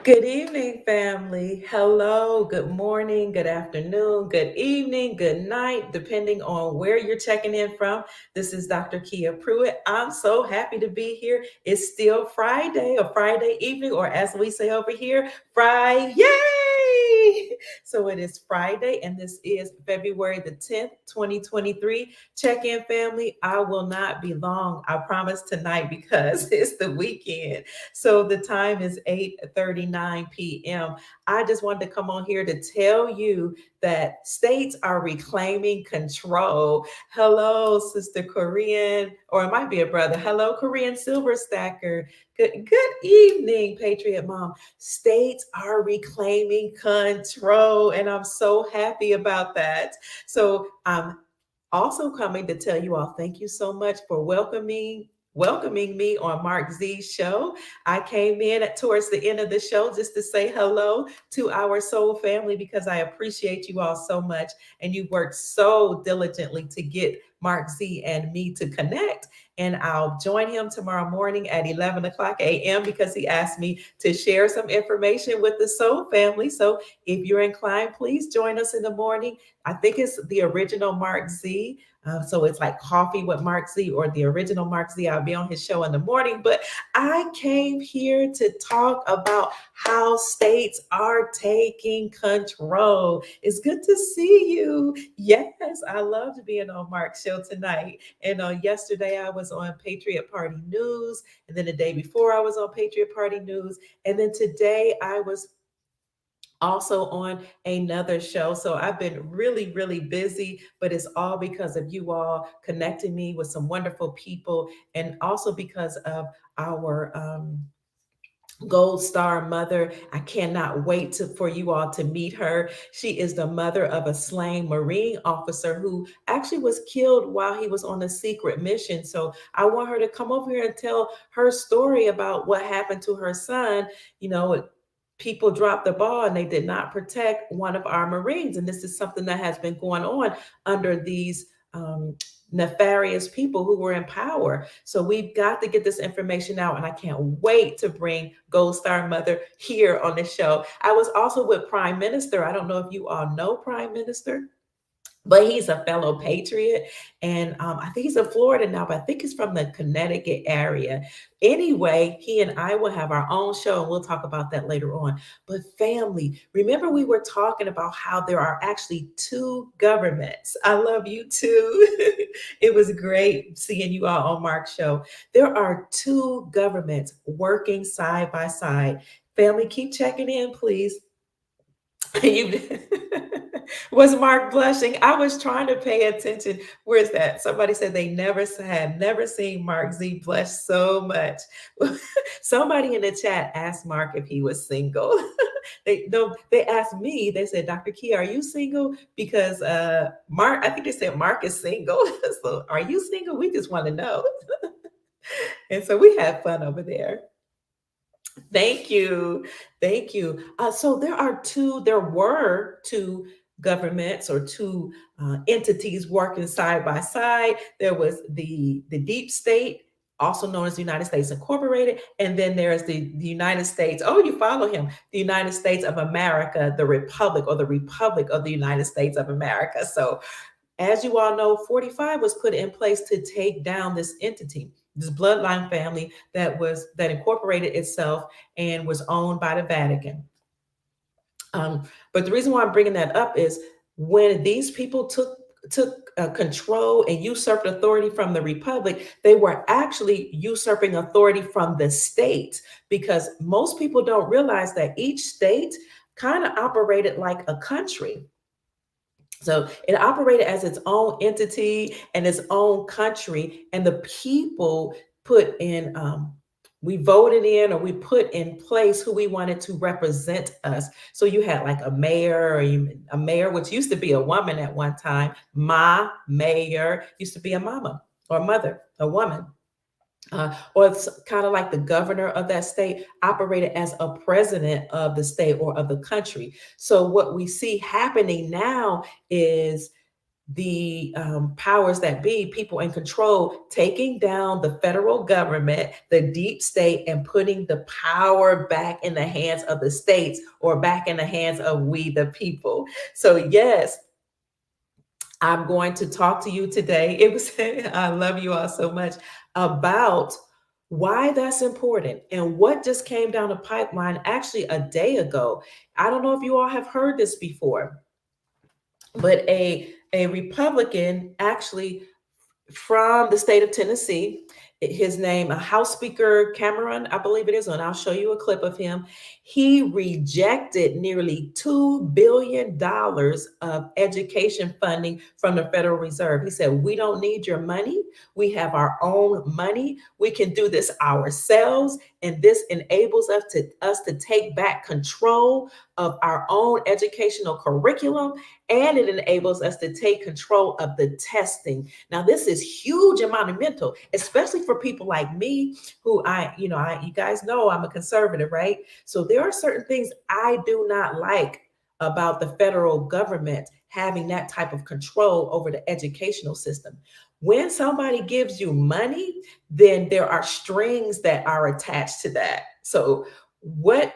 Good evening, family. Hello, good morning, good afternoon, good evening, good night, depending on where you're checking in from. This is Dr. Kia Pruitt. I'm so happy to be here. It's still Friday, or Friday evening, or as we say over here, Friday. So it is Friday, and this is February the 10th, 2023. Check in, family. I will not be long, I promise, tonight because it's the weekend. So the time is 8:39 p.m. I just wanted to come on here to tell you that states are reclaiming control. Hello, Sister Korean, or it might be a brother. Hello, Korean Silver Stacker. Good evening, Patriot Mom. States are reclaiming control, and I'm so happy about that. So I'm also coming to tell you all thank you so much for welcoming me on Mark Z's show. I came in towards the end of the show just to say hello to our soul family because I appreciate you all so much, and you worked so diligently to get Mark Z and me to connect. And I'll join him tomorrow morning at 11 o'clock a.m. because he asked me to share some information with the soul family. So if you're inclined, please join us in the morning. I think it's the original Mark Z. So it's like coffee with Mark Z, or the original Mark Z. I'll be on his show in the morning. But I came here to talk about how states are taking control. It's good to see you. Yes, I love to be on Mark's show tonight. And yesterday I was on Patriot Party News. And then the day before I was on Patriot Party News. And then today I was also on another show. So I've been really, really busy, but it's all because of you all connecting me with some wonderful people, and also because of our Gold Star mother. I cannot wait for you all to meet her. She is the mother of a slain Marine officer who actually was killed while he was on a secret mission. So I want her to come over here and tell her story about what happened to her son. You know, people dropped the ball and they did not protect one of our Marines. And this is something that has been going on under these nefarious people who were in power. So we've got to get this information out, and I can't wait to bring Gold Star Mother here on the show. I was also with Pryme Minster. I don't know if you all know Pryme Minster, but he's a fellow patriot, and I think he's in Florida now, but I think he's from the Connecticut area. Anyway, he and I will have our own show, and we'll talk about that later on. But family, remember we were talking about how there are actually two governments. I love you too. It was great seeing you all on Mark's show. There are two governments working side by side. Family, keep checking in, please. You was Mark blushing? I was trying to pay attention. Where's that? Somebody said they had never seen Mark Z blush so much. Somebody in the chat asked Mark if he was single. They asked me, they said, Dr. Key, are you single? Because Mark, I think they said Mark is single. So are you single? We just want to know. And so we had fun over there. Thank you. Thank you. So there were two governments, or two entities working side by side. There was the deep state, also known as the United States Incorporated. And then there's the United States. Oh, you follow him. The United States of America, the Republic, or the Republic of the United States of America. So as you all know, 45 was put in place to take down this entity, this bloodline family that incorporated itself and was owned by the Vatican. But the reason why I'm bringing that up is when these people took control and usurped authority from the republic, they were actually usurping authority from the state, because most people don't realize that each state kind of operated like a country. So it operated as its own entity and its own country, and the people put in, we voted in, or we put in place who we wanted to represent us. So you had like a mayor, or a mayor, which used to be a woman at one time. Ma mayor used to be a mama or mother, a woman. Or it's kind of like the governor of that state operated as a president of the state or of the country. So what we see happening now is the powers that be, people in control, taking down the federal government, the deep state, and putting the power back in the hands of the states or back in the hands of we, the people. So, yes, I'm going to talk to you today. It was, I love you all so much, about why that's important and what just came down the pipeline actually a day ago. I don't know if you all have heard this before, but a Republican actually from the state of Tennessee. His name, House Speaker Cameron, I believe it is, and I'll show you a clip of him. He rejected nearly $2 billion of education funding from the Federal Reserve. He said, "We don't need your money. We have our own money. We can do this ourselves, and this enables us to take back control of our own educational curriculum, and it enables us to take control of the testing." Now, this is huge and monumental, especially for people like me, who you guys know I'm a conservative, right? So there are certain things I do not like about the federal government having that type of control over the educational system. When somebody gives you money, then there are strings that are attached to that. So what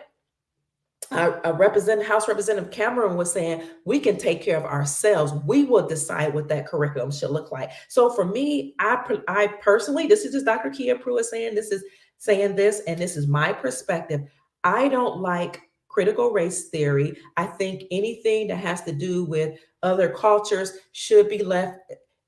House Representative Cameron was saying, we can take care of ourselves. We will decide what that curriculum should look like. So for me, I personally, this is just Dr. Kia Pruitt saying this, and this is my perspective. I don't like critical race theory. I think anything that has to do with other cultures should be left.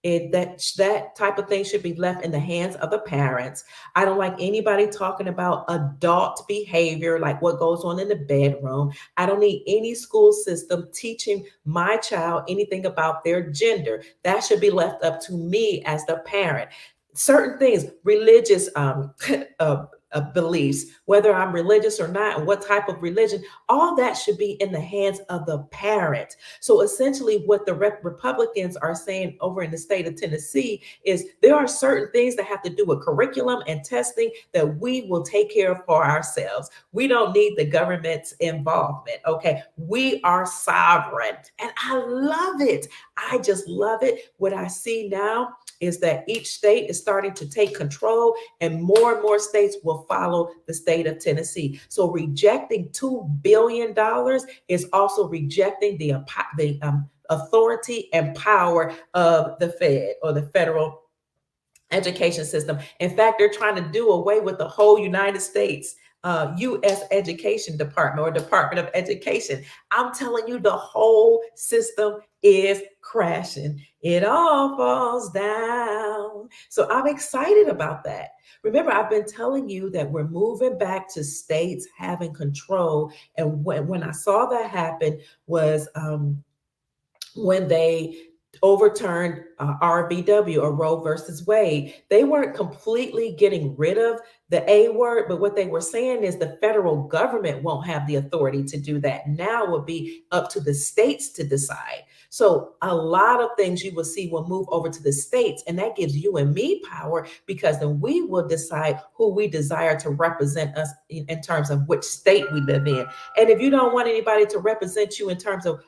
That type of thing should be left in the hands of the parents. I don't like anybody talking about adult behavior, like what goes on in the bedroom. I don't need any school system teaching my child anything about their gender. That should be left up to me as the parent. Certain things, religious beliefs, whether I'm religious or not, and what type of religion, all that should be in the hands of the parent. So essentially, what the Republicans are saying over in the state of Tennessee is there are certain things that have to do with curriculum and testing that we will take care of for ourselves. We don't need the government's involvement. Okay. We are sovereign. And I love it. I just love it. What I see now is that each state is starting to take control, and more states will follow the state of Tennessee. So rejecting $2 billion is also rejecting the authority and power of the Fed, or the federal education system. In fact, they're trying to do away with the whole United States U.S. Education Department, or Department of Education. I'm telling you, the whole system is crashing. It all falls down. So I'm excited about that. Remember, I've been telling you that we're moving back to states having control. And when I saw that happen was when they overturned RVW, or Roe versus Wade. They weren't completely getting rid of the A word, but what they were saying is the federal government won't have the authority to do that. Now it will be up to the states to decide. So a lot of things you will see will move over to the states, and that gives you and me power, because then we will decide who we desire to represent us in terms of which state we live in. And if you don't want anybody to represent you in terms of,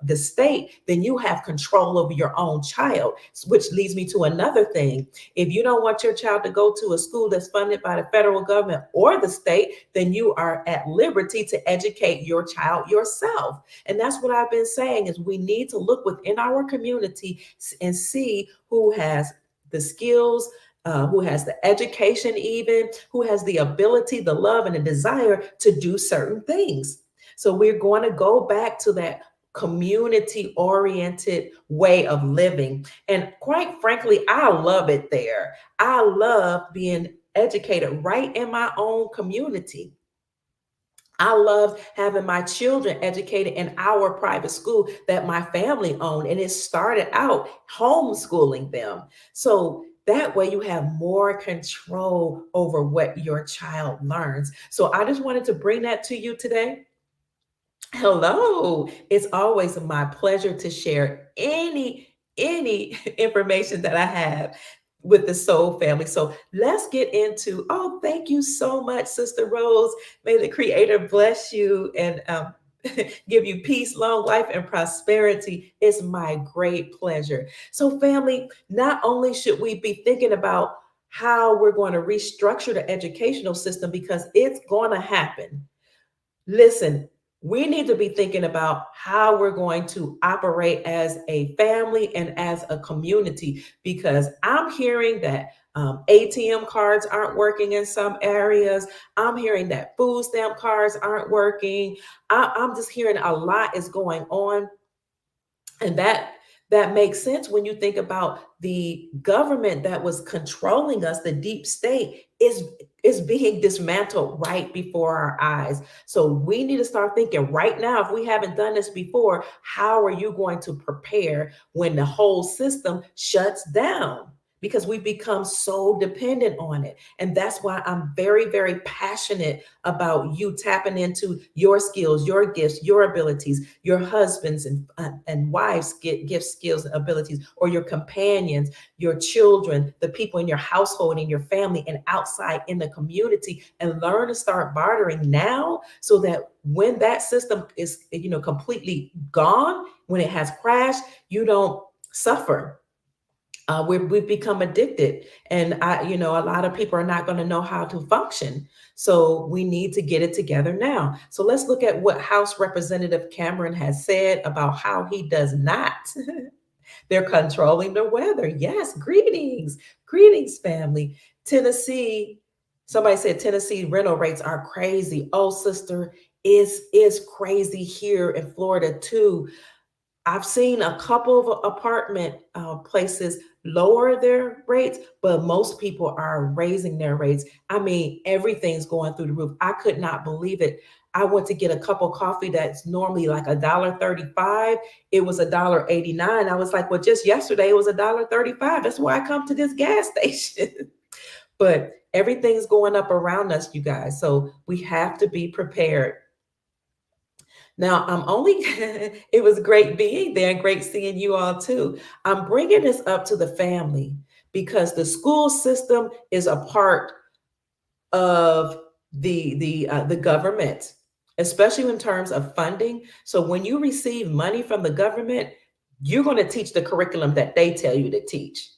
the state, then you have control over your own child, which leads me to another thing. If you don't want your child to go to a school that's funded by the federal government or the state, then you are at liberty to educate your child yourself. And that's what I've been saying, is we need to look within our community and see who has the skills, who has the education, even who has the ability, the love, and the desire to do certain things. So we're going to go back to that community oriented way of living. And quite frankly, I love it there. I love being educated right in my own community. I love having my children educated in our private school that my family owned, and it started out homeschooling them. So that way you have more control over what your child learns. So I just wanted to bring that to you today. Hello. It's always my pleasure to share any information that I have with the Soul family. So let's get thank you so much, Sister Rose. May the Creator bless you and give you peace, long life, and prosperity. It's my great pleasure. So, family, not only should we be thinking about how we're going to restructure the educational system because it's going to happen. Listen, we need to be thinking about how we're going to operate as a family and as a community because I'm hearing that ATM cards aren't working in some areas. I'm hearing that food stamp cards aren't working. I'm just hearing a lot is going on, and that makes sense when you think about the government that was controlling us. The deep state is being dismantled right before our eyes. So we need to start thinking right now, if we haven't done this before, how are you going to prepare when the whole system shuts down? Because we become so dependent on it. And that's why I'm very, very passionate about you tapping into your skills, your gifts, your abilities, your husbands and wives get gifts, skills, and abilities, or your companions, your children, the people in your household, in your family, and outside in the community, and learn to start bartering now so that when that system is, completely gone, when it has crashed, you don't suffer. We've become addicted, and a lot of people are not going to know how to function. So we need to get it together now. So let's look at what House Representative Cameron has said about how he does not. They're controlling the weather. Yes, greetings, family. Tennessee. Somebody said Tennessee rental rates are crazy. Oh, sister, is crazy here in Florida too. I've seen a couple of apartment places lower their rates, but most people are raising their rates. I mean, everything's going through the roof. I could not believe it. I went to get a cup of coffee that's normally like $1.35. It was $1.89. I was like, well, just yesterday it was $1.35. That's why I come to this gas station. But everything's going up around us, you guys. So we have to be prepared. Now, I'm only, it was great being there and great seeing you all too. I'm bringing this up to the family because the school system is a part of the government, especially in terms of funding. So when you receive money from the government, you're going to teach the curriculum that they tell you to teach.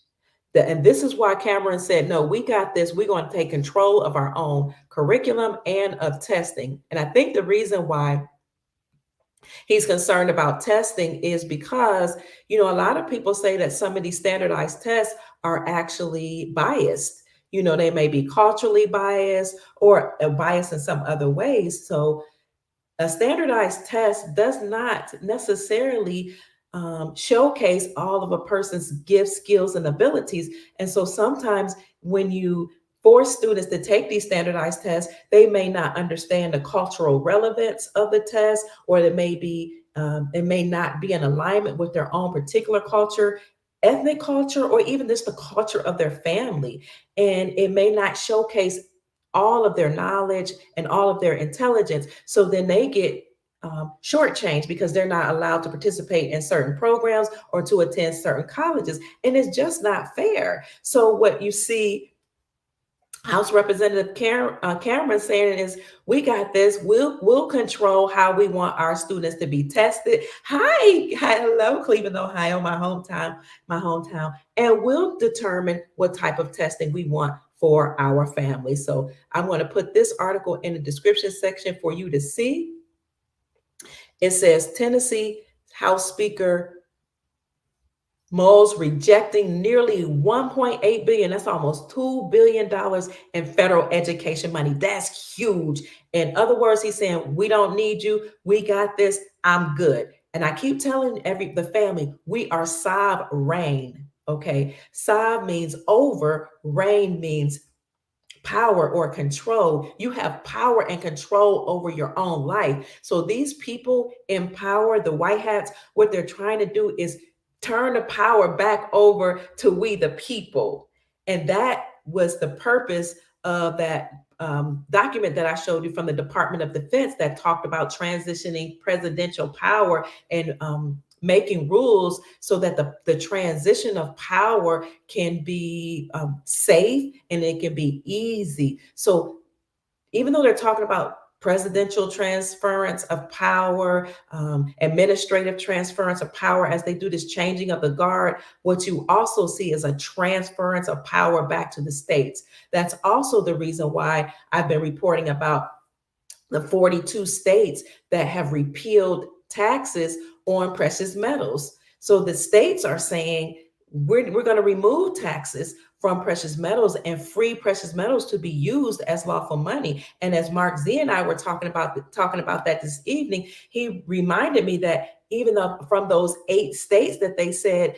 And this is why Cameron said, no, we got this. We're going to take control of our own curriculum and of testing. And I think the reason why he's concerned about testing is because, a lot of people say that some of these standardized tests are actually biased. They may be culturally biased or biased in some other ways. So a standardized test does not necessarily showcase all of a person's gifts, skills, and abilities. And so sometimes when you force students to take these standardized tests, they may not understand the cultural relevance of the test, or it may not be in alignment with their own particular culture, ethnic culture, or even just the culture of their family. And it may not showcase all of their knowledge and all of their intelligence. So then they get shortchanged because they're not allowed to participate in certain programs or to attend certain colleges. And it's just not fair. So what you see House Representative Cameron saying is, we got this. We'll control how we want our students to be tested. Hello, Cleveland, Ohio, my hometown, and we'll determine what type of testing we want for our family. So I'm going to put this article in the description section for you to see. It says Tennessee House Speaker Moles rejecting nearly $1.8 billion. That's almost $2 billion in federal education money. That's huge. In other words, he's saying, we don't need you. We got this. I'm good. And I keep telling the family, we are sovereign. Okay. Sov means over, reign means power or control. You have power and control over your own life. So these people in power, the white hats, what they're trying to do is turn the power back over to we the people. And that was the purpose of that document that I showed you from the Department of Defense that talked about transitioning presidential power and making rules so that the transition of power can be safe and it can be easy. So even though they're talking about presidential transference of power, administrative transference of power as they do this changing of the guard. What you also see is a transference of power back to the states. That's also the reason why I've been reporting about the 42 states that have repealed taxes on precious metals. So the states are saying we're going to remove taxes from precious metals and free precious metals to be used as lawful money. And as Mark Z and I were talking about that this evening, he reminded me that even though from those 8 states that they said,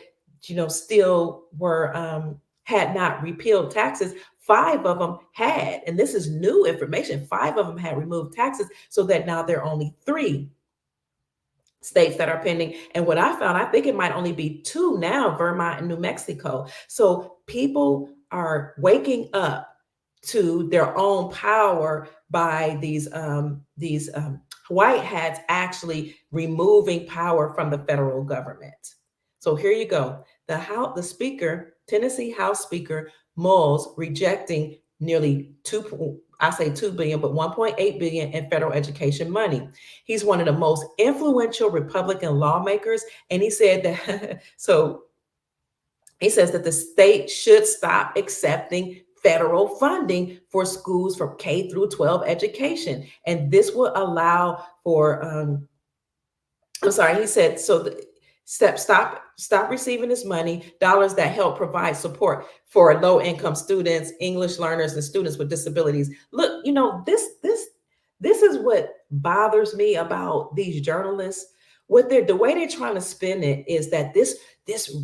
still were had not repealed taxes, 5 of them had, and this is new information, 5 of them had removed taxes, so that now there are only 3 states that are pending. And what I found, I think it might only be 2 now, Vermont and New Mexico. So people are waking up to their own power by these white hats actually removing power from the federal government. So here you go. The Speaker, Tennessee House Speaker Moles, rejecting nearly 2 billion, but 1.8 billion in federal education money. He's one of the most influential Republican lawmakers, and he said that he says that the state should stop accepting federal funding for schools for K through 12 education, and this will allow for he said stop receiving this money, dollars that help provide support for low income students, English learners, and students with disabilities. Look, this is what bothers me about these journalists. The way they're trying to spin it is that this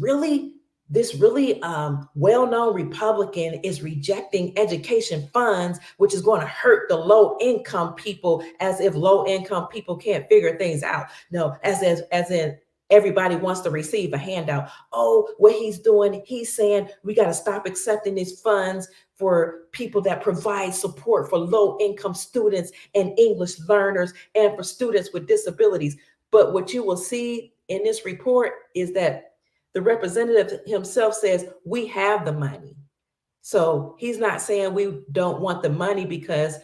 really well-known Republican is rejecting education funds, which is going to hurt the low-income people, as if low-income people can't figure things out. No, as in everybody wants to receive a handout. Oh, what he's doing, he's saying we got to stop accepting these funds for people that provide support for low-income students and English learners and for students with disabilities. But what you will see in this report is that the representative himself says we have the money. So he's not saying we don't want the money because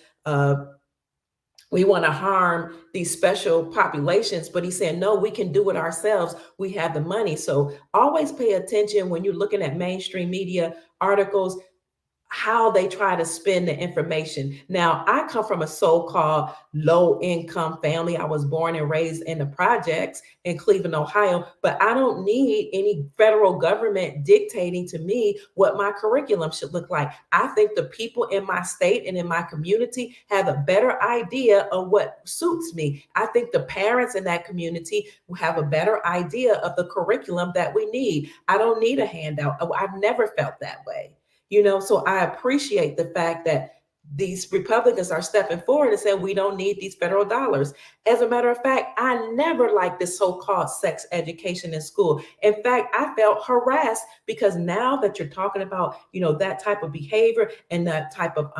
we want to harm these special populations, but he's saying, no, we can do it ourselves. We have the money. So always pay attention when you're looking at mainstream media articles, how they try to spin the information. Now, I come from a so-called low-income family. I was born and raised in the projects in Cleveland, Ohio, but I don't need any federal government dictating to me what my curriculum should look like. I think the people in my state and in my community have a better idea of what suits me. I think the parents in that community will have a better idea of the curriculum that we need. I don't need a handout. I've never felt that way. So I appreciate the fact that these Republicans are stepping forward and saying we don't need these federal dollars. As a matter of fact, I never liked this so-called sex education in school. In fact, I felt harassed because now that you're talking about, that type of behavior and that type of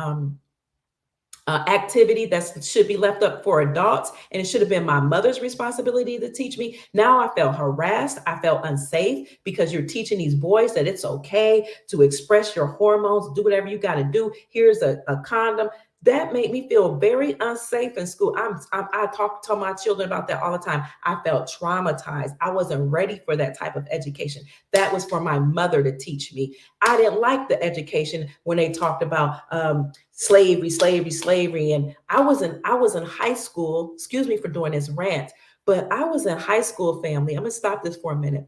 activity that should be left up for adults, and it should have been my mother's responsibility to teach me. Now I felt harassed. I felt unsafe because you're teaching these boys that it's okay to express your hormones, do whatever you got to do. Here's a condom. That made me feel very unsafe in school. I talk to my children about that all the time. I felt traumatized. I wasn't ready for that type of education. That was for my mother to teach me. I didn't like the education when they talked about slavery. And I was in high school. Excuse me for doing this rant, but I was in high school, family. I'm gonna stop this for a minute.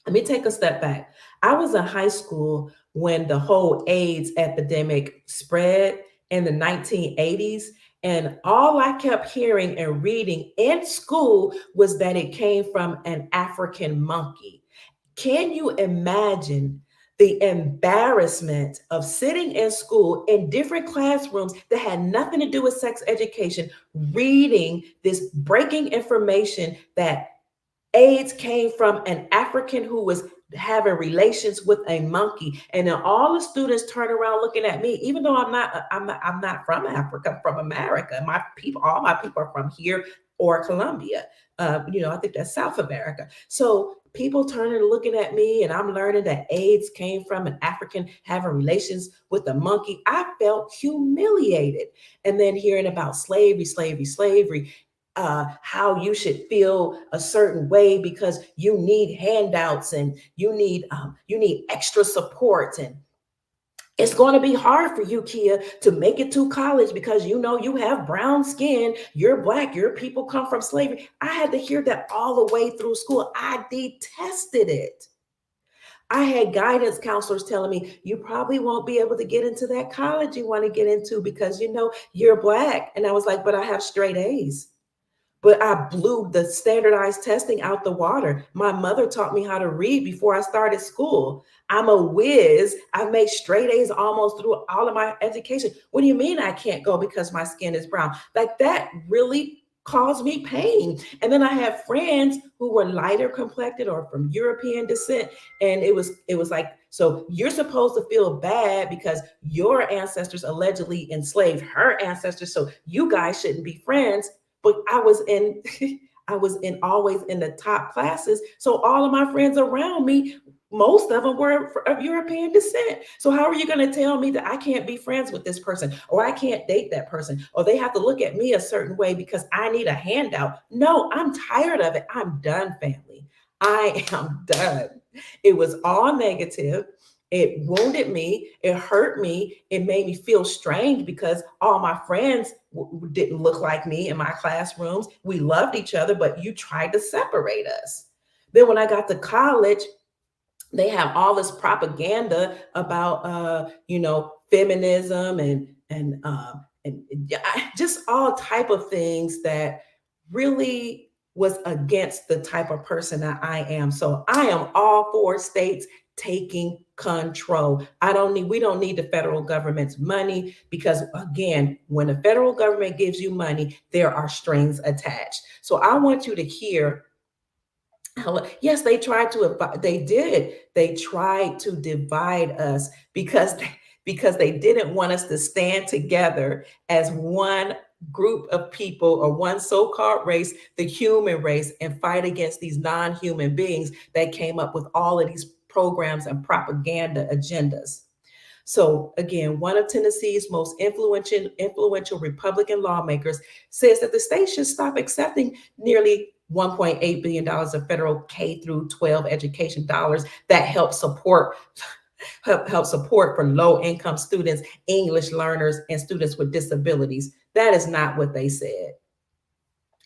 Let me take a step back. I was in high school when the whole AIDS epidemic spread in the 1980s. And all I kept hearing and reading in school was that it came from an African monkey. Can you imagine the embarrassment of sitting in school in different classrooms that had nothing to do with sex education, reading this breaking information that AIDS came from an African who was having relations with a monkey, and then all the students turn around looking at me, even though I'm not from Africa, I'm from America. All my people are from here or Colombia. I think that's South America. So people turning and looking at me, and I'm learning that AIDS came from an African having relations with a monkey. I felt humiliated. And then hearing about slavery, how you should feel a certain way because you need handouts and you need extra support, and it's going to be hard for you, Kia, to make it to college because you know you have brown skin, you're black, your people come from slavery. I had to hear that all the way through school. I detested it. I had guidance counselors telling me, you probably won't be able to get into that college you want to get into because you know you're black. And I was like, but I have straight A's. But I blew the standardized testing out the water. My mother taught me how to read before I started school. I'm a whiz. I've made straight A's almost through all of my education. What do you mean I can't go because my skin is brown? Like that really caused me pain. And then I had friends who were lighter complected or from European descent. And it was like, so you're supposed to feel bad because your ancestors allegedly enslaved her ancestors. So you guys shouldn't be friends. But I was in I was in always in the top classes. So all of my friends around me, most of them were of European descent. So how are you going to tell me that I can't be friends with this person or I can't date that person or they have to look at me a certain way because I need a handout? No, I'm tired of it. I'm done, family. I am done. It was all negative. It wounded me. It hurt me. It made me feel strange because all my friends didn't look like me in my classrooms. We loved each other, but you tried to separate us. Then when I got to college, they have all this propaganda about feminism and just all type of things that really was against the type of person that I am. So I am all for states taking control. We don't need the federal government's money because again, when the federal government gives you money, there are strings attached. So I want you to hear. Yes, they tried to divide us because they didn't want us to stand together as one group of people or one so-called race, the human race, and fight against these non-human beings that came up with all of these programs and propaganda agendas. So again, one of Tennessee's most influential Republican lawmakers says that the state should stop accepting nearly $1.8 billion of federal K through 12 education dollars that help support for low income students, English learners, and students with disabilities. That is not what they said.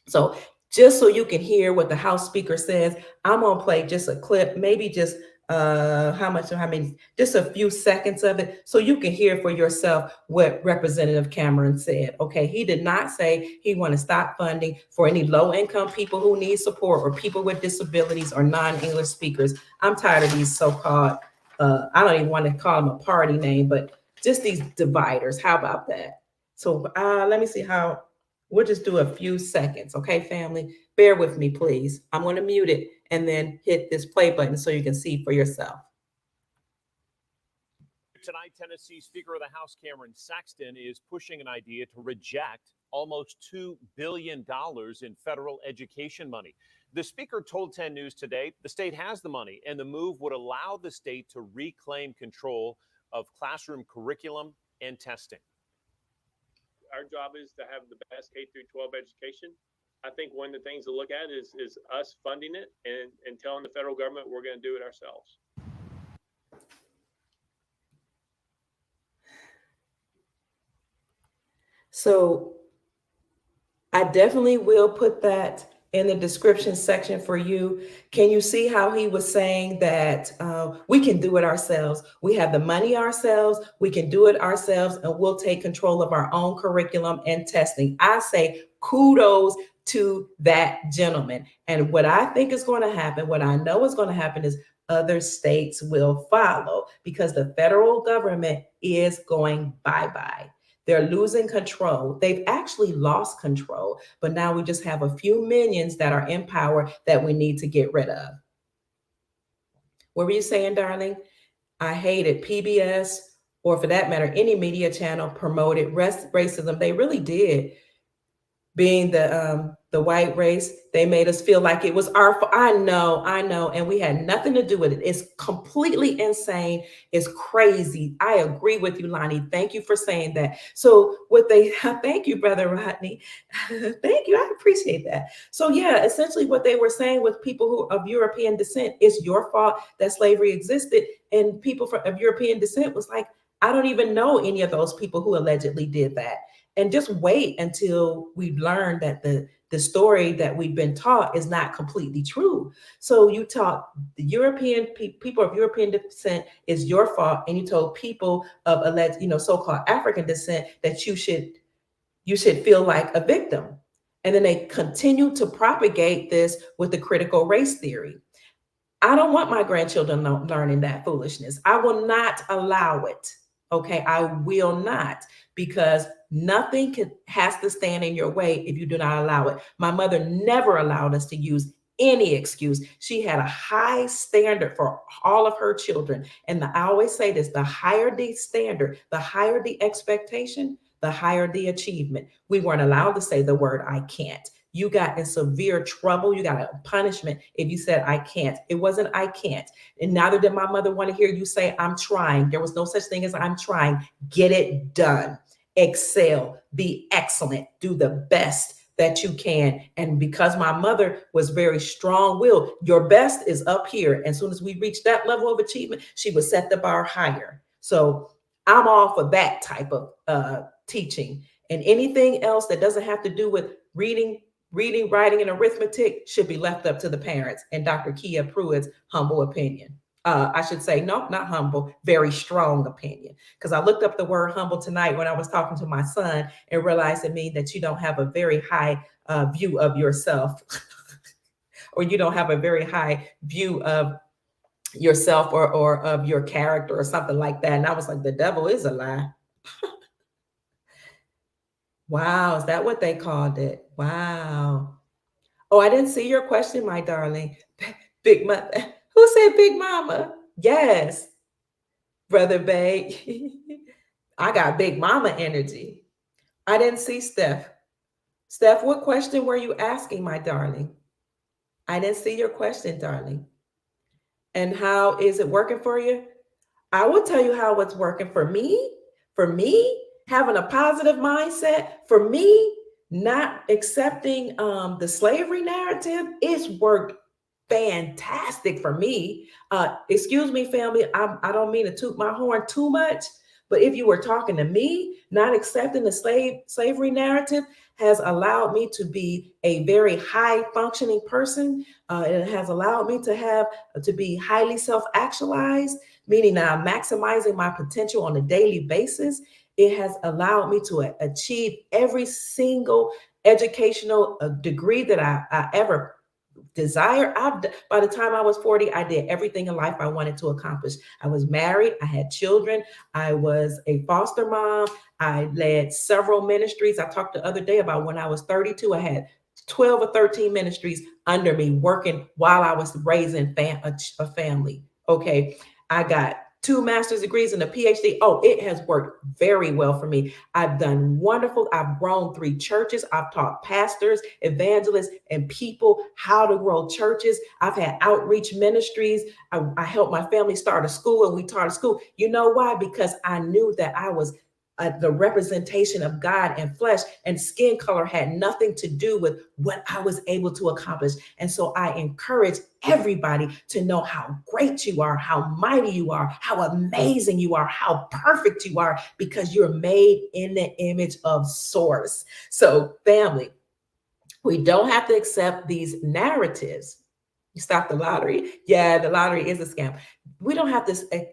So just so you can hear what the House Speaker says, I'm gonna play just a clip, maybe just how many, just a few seconds of it, so you can hear for yourself what Representative Cameron said. Okay, he did not say he want to stop funding for any low-income people who need support or people with disabilities or non-English speakers. I'm tired of these so-called, I don't even want to call them a party name, but just these dividers. How about that? So let me see how. We'll just do a few seconds, okay, family? Bear with me, please. I'm going to mute it and then hit this play button so you can see for yourself. Tonight, Tennessee Speaker of the House Cameron Saxton is pushing an idea to reject almost $2 billion in federal education money. The speaker told 10 News today the state has the money and the move would allow the state to reclaim control of classroom curriculum and testing. Our job is to have the best K through 12 education. I think one of the things to look at is us funding it and telling the federal government we're going to do it ourselves. So I definitely will put that in the description section for you. Can you see how he was saying that we can do it ourselves? We have the money ourselves, we can do it ourselves, and we'll take control of our own curriculum and testing. I say kudos to that gentleman. And what I think is going to happen, what I know is going to happen is other states will follow because the federal government is going bye-bye. They're losing control. They've actually lost control, but now we just have a few minions that are in power that we need to get rid of. What were you saying, darling? I hated PBS, or for that matter, any media channel promoted racism. They really did. being the white race, they made us feel like it was our fault. I know, and we had nothing to do with it. It's completely insane. It's crazy. I agree with you, Lonnie. Thank you for saying that. So what they thank you, brother Rodney. Thank you. I appreciate that. So yeah, essentially what they were saying with people who of European descent, it's your fault that slavery existed, and people of European descent was like, I don't even know any of those people who allegedly did that. And just wait until we learn that the story that we've been taught is not completely true. So you taught the people of European descent is your fault, and you told people of alleged, so-called African descent that you should feel like a victim. And then they continue to propagate this with the critical race theory. I don't want my grandchildren learning that foolishness. I will not allow it. Okay, I will not, because nothing has to stand in your way if you do not allow it. My mother never allowed us to use any excuse. She had a high standard for all of her children. And I always say this, the higher the standard, the higher the expectation, the higher the achievement. We weren't allowed to say the word I can't. You got in severe trouble. You got a punishment if you said, I can't. It wasn't, I can't. And neither did my mother want to hear you say, I'm trying. There was no such thing as I'm trying. Get it done. Excel. Be excellent. Do the best that you can. And because my mother was very strong-willed, your best is up here. And as soon as we reach that level of achievement, she would set the bar higher. So I'm all for that type of teaching. And anything else that doesn't have to do with reading, writing, and arithmetic should be left up to the parents and Dr. Kia Pruitt's humble opinion. I should say, no, not humble, very strong opinion. Because I looked up the word humble tonight when I was talking to my son and realized it means that you don't have a very high view of yourself or you don't have a very high view of yourself or of your character or something like that. And I was like, the devil is a lie. Wow, is that what they called it? Wow. Oh, I didn't see your question, my darling. Big mother. Who said Big Mama? Yes, Brother Bay. I got Big Mama energy. I didn't see Steph. Steph, what question were you asking, my darling? I didn't see your question, darling. And how is it working for you? I will tell you how it's working for me. For me, having a positive mindset, for me, not accepting the slavery narrative, it's worked fantastic for me. Excuse me, family, I don't mean to toot my horn too much, but if you were talking to me, not accepting the slavery narrative has allowed me to be a very high functioning person. It has allowed me to be highly self-actualized, meaning that I'm maximizing my potential on a daily basis. It has allowed me to achieve every single educational degree that I ever desire. By the time I was 40, I did everything in life I wanted to accomplish. I was married, I had children, I was a foster mom, I led several ministries. I talked the other day about when I was 32, I had 12 or 13 ministries under me working while I was raising a family. Okay, I got 2 master's degrees and a PhD. Oh, it has worked very well for me. I've done wonderful. I've grown 3 churches. I've taught pastors, evangelists, and people how to grow churches. I've had outreach ministries. I helped my family start a school, and we taught a school. You know why? Because I knew that I was the representation of God in flesh, and skin color had nothing to do with what I was able to accomplish. And so I encourage everybody to know how great you are, how mighty you are, how amazing you are, how perfect you are, because you're made in the image of Source. So, family, we don't have to accept these narratives. You stop the lottery. Yeah, the lottery is a scam. We don't have to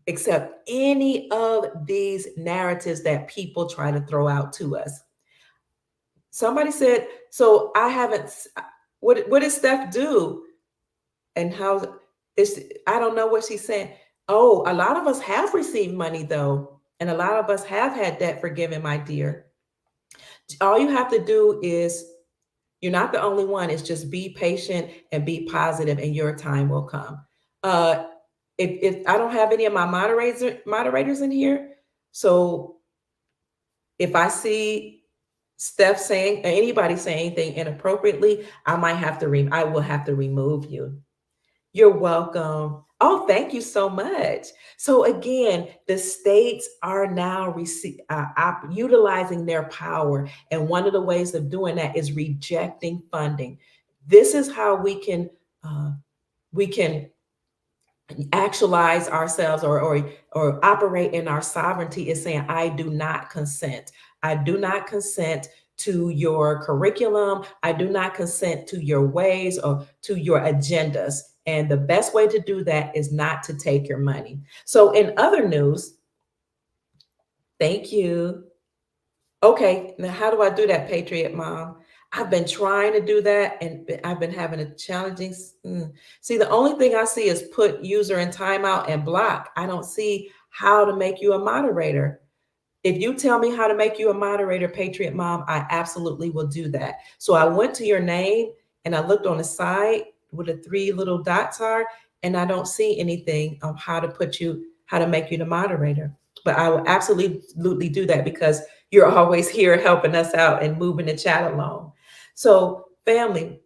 accept any of these narratives that people try to throw out to us. Somebody said, so I haven't, what did Steph do? And how is, I don't know what she's saying. Oh, a lot of us have received money though. And a lot of us have had debt forgiven, my dear. All you have to do is, you're not the only one. It's just be patient and be positive, and your time will come. If I don't have any of my moderators in here, so if I see Steph saying, or anybody saying anything inappropriately, I will have to remove you. You're welcome. Oh, thank you so much. So again, the states are now utilizing their power, and one of the ways of doing that is rejecting funding. This is how we can actualize ourselves, or operate in our sovereignty, is saying, I do not consent. I do not consent to your curriculum. I do not consent to your ways or to your agendas. And the best way to do that is not to take your money. So in other news, thank you. Okay, now how do I do that, Patriot Mom? I've been trying to do that, and I've been having a challenging. See, the only thing I see is put user in timeout and block. I don't see how to make you a moderator. If you tell me how to make you a moderator, Patriot Mom, I absolutely will do that. So I went to your name and I looked on the side where the three little dots are, and I don't see anything on how to make you the moderator. But I will absolutely do that, because you're always here helping us out and moving the chat along. So, family,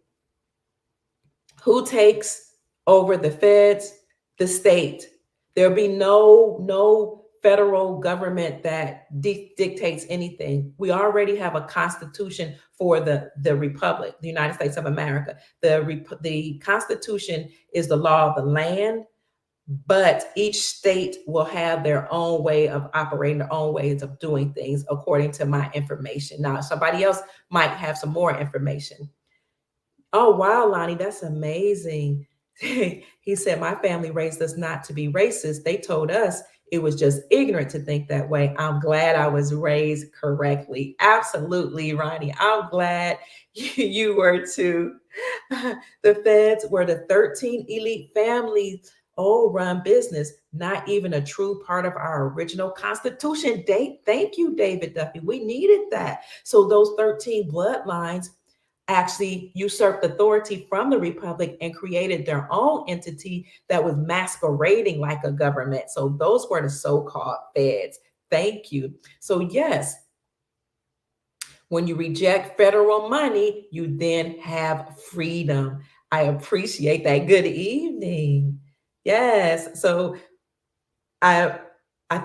who takes over the feds? The state. There'll be no federal government that dictates anything. We already have a constitution for the republic, the United States of America. The Constitution is the law of the land, but each state will have their own way of operating, their own ways of doing things, according to my information. Now, somebody else might have some more information. Oh, wow, Lonnie, that's amazing. He said, my family raised us not to be racist. They told us it was just ignorant to think that way. I'm glad I was raised correctly. Absolutely, Ronnie. I'm glad you were too. The feds were the 13 elite families, run business, not even a true part of our original constitution. Thank you, David Duffy. We needed that. So those 13 bloodlines actually usurped authority from the republic and created their own entity that was masquerading like a government. So those were the so-called feds. Thank you. So yes, when you reject federal money, you then have freedom. I appreciate that. Good evening. Yes. So I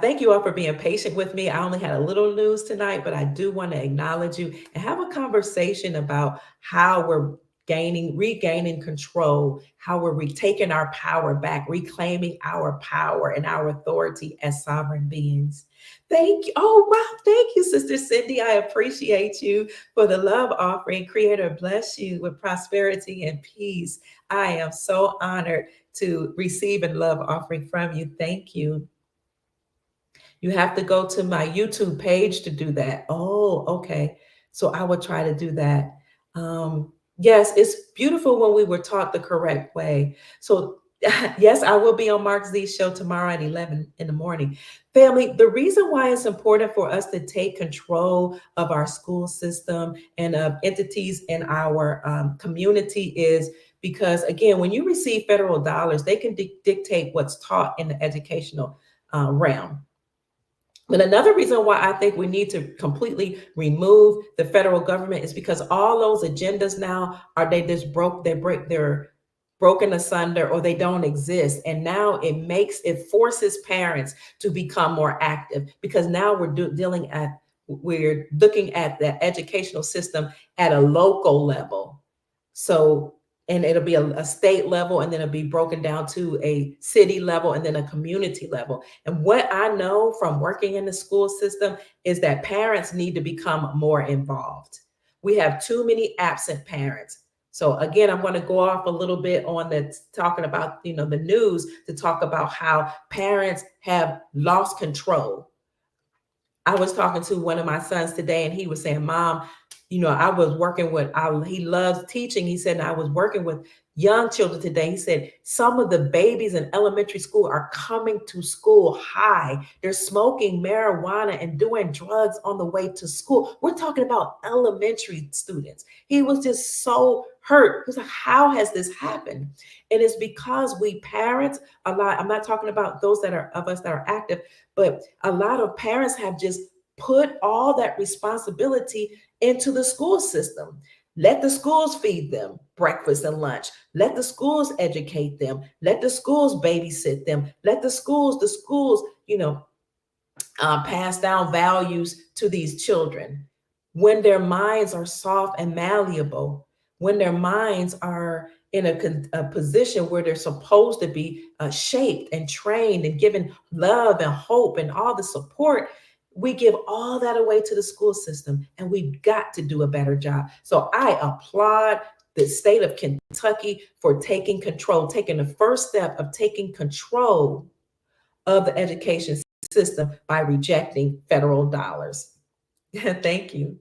thank you all for being patient with me. I only had a little news tonight, but I do want to acknowledge you and have a conversation about how we're regaining control, how we're retaking our power back, reclaiming our power and our authority as sovereign beings. Thank you. Oh, wow. Thank you, Sister Cindy. I appreciate you for the love offering. Creator bless you with prosperity and peace. I am so honored to receive a love offering from you. Thank you. You have to go to my YouTube page to do that. Oh, okay. So I will try to do that. Yes, it's beautiful when we were taught the correct way. So yes, I will be on Mark Z's show tomorrow at 11 in the morning. Family, the reason why it's important for us to take control of our school system and of entities in our community is because, again, when you receive federal dollars, they can dictate what's taught in the educational realm. But another reason why I think we need to completely remove the federal government is because all those agendas now they're broken asunder, or they don't exist. And now it forces parents to become more active, because now we're looking at the educational system at a local level. So, and it'll be a state level, and then it'll be broken down to a city level, and then a community level. And what I know from working in the school system is that parents need to become more involved. We have too many absent parents. So again, I'm going to go off a little bit on talking about, the news, to talk about how parents have lost control. I was talking to one of my sons today, and he was saying, Mom, I was working he loves teaching. He said, and I was working with young children today. He said, some of the babies in elementary school are coming to school high. They're smoking marijuana and doing drugs on the way to school. We're talking about elementary students. He was just so hurt. He was like, how has this happened? And it's because we parents, a lot, I'm not talking about those of us that are active, but a lot of parents have just Put all that responsibility into the school system. Let the schools feed them breakfast and lunch. Let the schools educate them. Let the schools babysit them. Let the schools, pass down values to these children. When their minds are soft and malleable, when their minds are in a position where they're supposed to be shaped and trained and given love and hope and all the support, we give all that away to the school system, and we've got to do a better job. So I applaud the state of Kentucky for taking control, taking the first step of taking control of the education system by rejecting federal dollars. Thank you.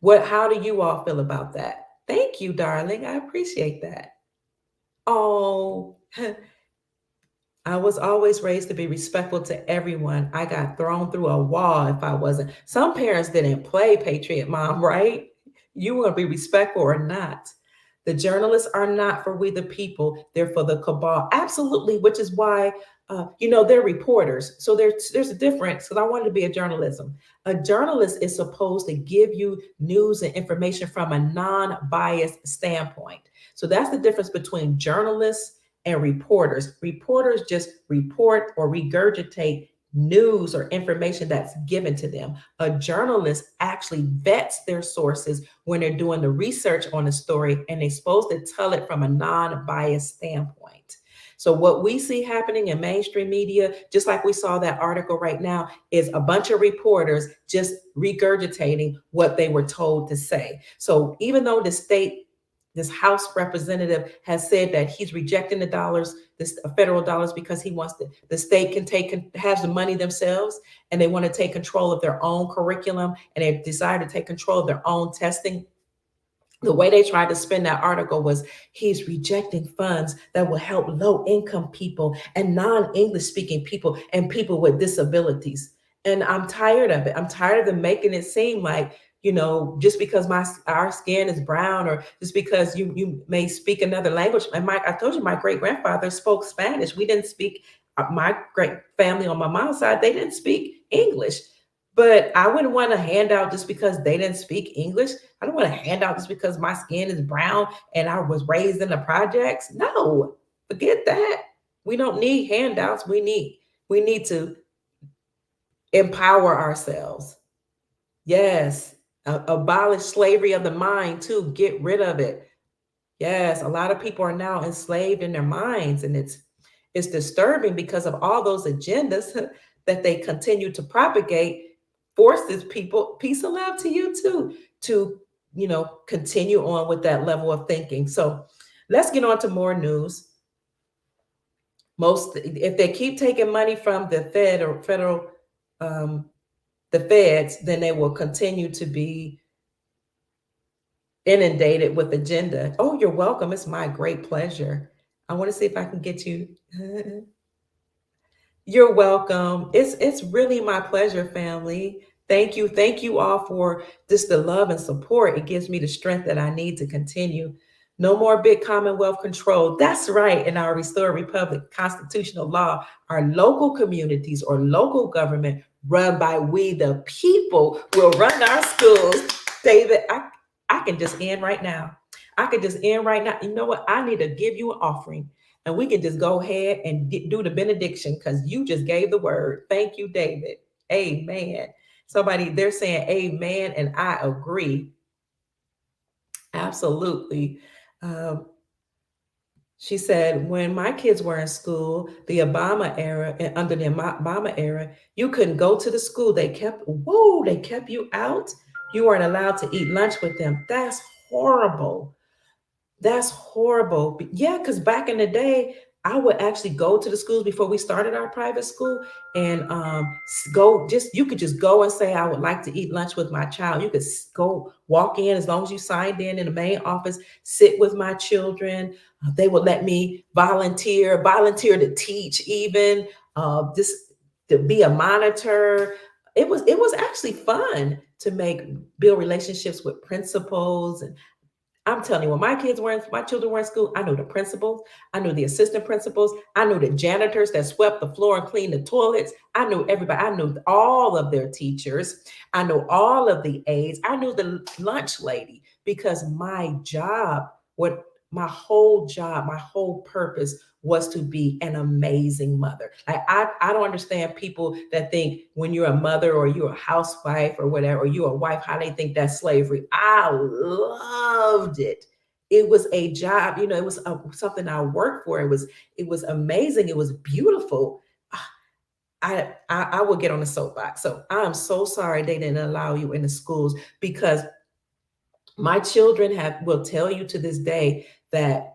How do you all feel about that? Thank you, darling. I appreciate that. Oh, I was always raised to be respectful to everyone. I got thrown through a wall if I wasn't. Some parents didn't play Patriot Mom, right? You want to be respectful or not. The journalists are not for we the people, they're for the cabal. Absolutely, which is why, they're reporters. So there's a difference, because I wanted to be a journalism. A journalist is supposed to give you news and information from a non-biased standpoint. So that's the difference between journalists and reporters. Reporters just report or regurgitate news or information that's given to them. A journalist actually vets their sources when they're doing the research on a story, and they're supposed to tell it from a non-biased standpoint. So what we see happening in mainstream media, just like we saw that article right now, is a bunch of reporters just regurgitating what they were told to say. So even though this House representative has said that he's rejecting the dollars, this federal dollars, because he wants the state has the money themselves, and they want to take control of their own curriculum, and they desire to take control of their own testing. The way they tried to spin that article was he's rejecting funds that will help low income people and non-English speaking people and people with disabilities. And I'm tired of it. I'm tired of them making it seem like, just because our skin is brown, or just because you may speak another language. And I told you, my great grandfather spoke Spanish. We didn't speak. My great family on my mom's side, they didn't speak English. But I wouldn't want a handout just because they didn't speak English. I don't want a handout just because my skin is brown and I was raised in the projects. No, forget that. We don't need handouts. We need to empower ourselves. Yes. Abolish slavery of the mind too. Get rid of it. Yes, a lot of people are now enslaved in their minds, and it's disturbing because of all those agendas that they continue to propagate. Forces people, peace and love to you too, to continue on with that level of thinking. So let's get on to more news. If they keep taking money from the Fed or federal, the feds, then they will continue to be inundated with agenda. Oh, you're welcome. It's my great pleasure. I want to see if I can get you. You're welcome. It's really my pleasure, family. Thank you. Thank you all for just the love and support. It gives me the strength that I need to continue. No more big Commonwealth control. That's right. In our restored republic constitutional law, our local communities or local government run by we the people will run our schools. David, I can just end right now. I could just end right now. You know what? I need to give you an offering, and we can just go ahead and do the benediction, because you just gave the word. Thank you, David. Amen. Somebody, they're saying amen, and I agree. Absolutely. She said, when my kids were in school, the Obama era, under the Obama era, you couldn't go to the school. They kept you out. You weren't allowed to eat lunch with them. That's horrible. That's horrible. Yeah, because back in the day, I would actually go to the schools before we started our private school, and you could just go and say, I would like to eat lunch with my child. You could go walk in, as long as you signed in the main office, sit with my children. They would let me volunteer to teach, even just to be a monitor. It was actually fun to build relationships with principals, and I'm telling you, when my children were in school, I knew the principals, I knew the assistant principals, I knew the janitors that swept the floor and cleaned the toilets. I knew everybody. I knew all of their teachers. I knew all of the aides. I knew the lunch lady because my whole purpose was to be an amazing mother. I don't understand people that think when you're a mother or you're a housewife or whatever, or you're a wife, how they think that's slavery. I loved it. It was a job, it was something I worked for. It was amazing. It was beautiful. I will get on the soapbox. So I'm so sorry they didn't allow you in the schools because my children will tell you to this day that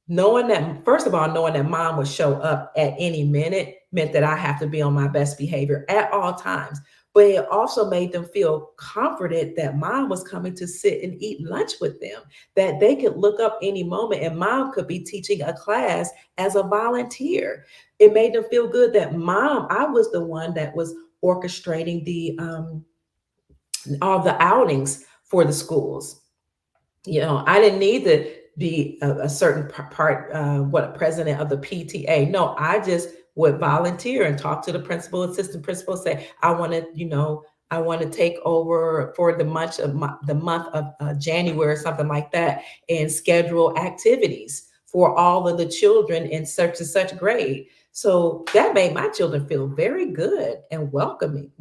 knowing that, first of all, knowing that mom would show up at any minute meant that I have to be on my best behavior at all times. But it also made them feel comforted that mom was coming to sit and eat lunch with them, that they could look up any moment and mom could be teaching a class as a volunteer. It made them feel good that I was the one that was orchestrating all the outings for the schools. I didn't need to be a certain part, what a president of the PTA. No, I just would volunteer and talk to the principal, assistant principal, say, I want to take over for the month of January or something like that, and schedule activities for all of the children in such and such grade. So that made my children feel very good and welcome,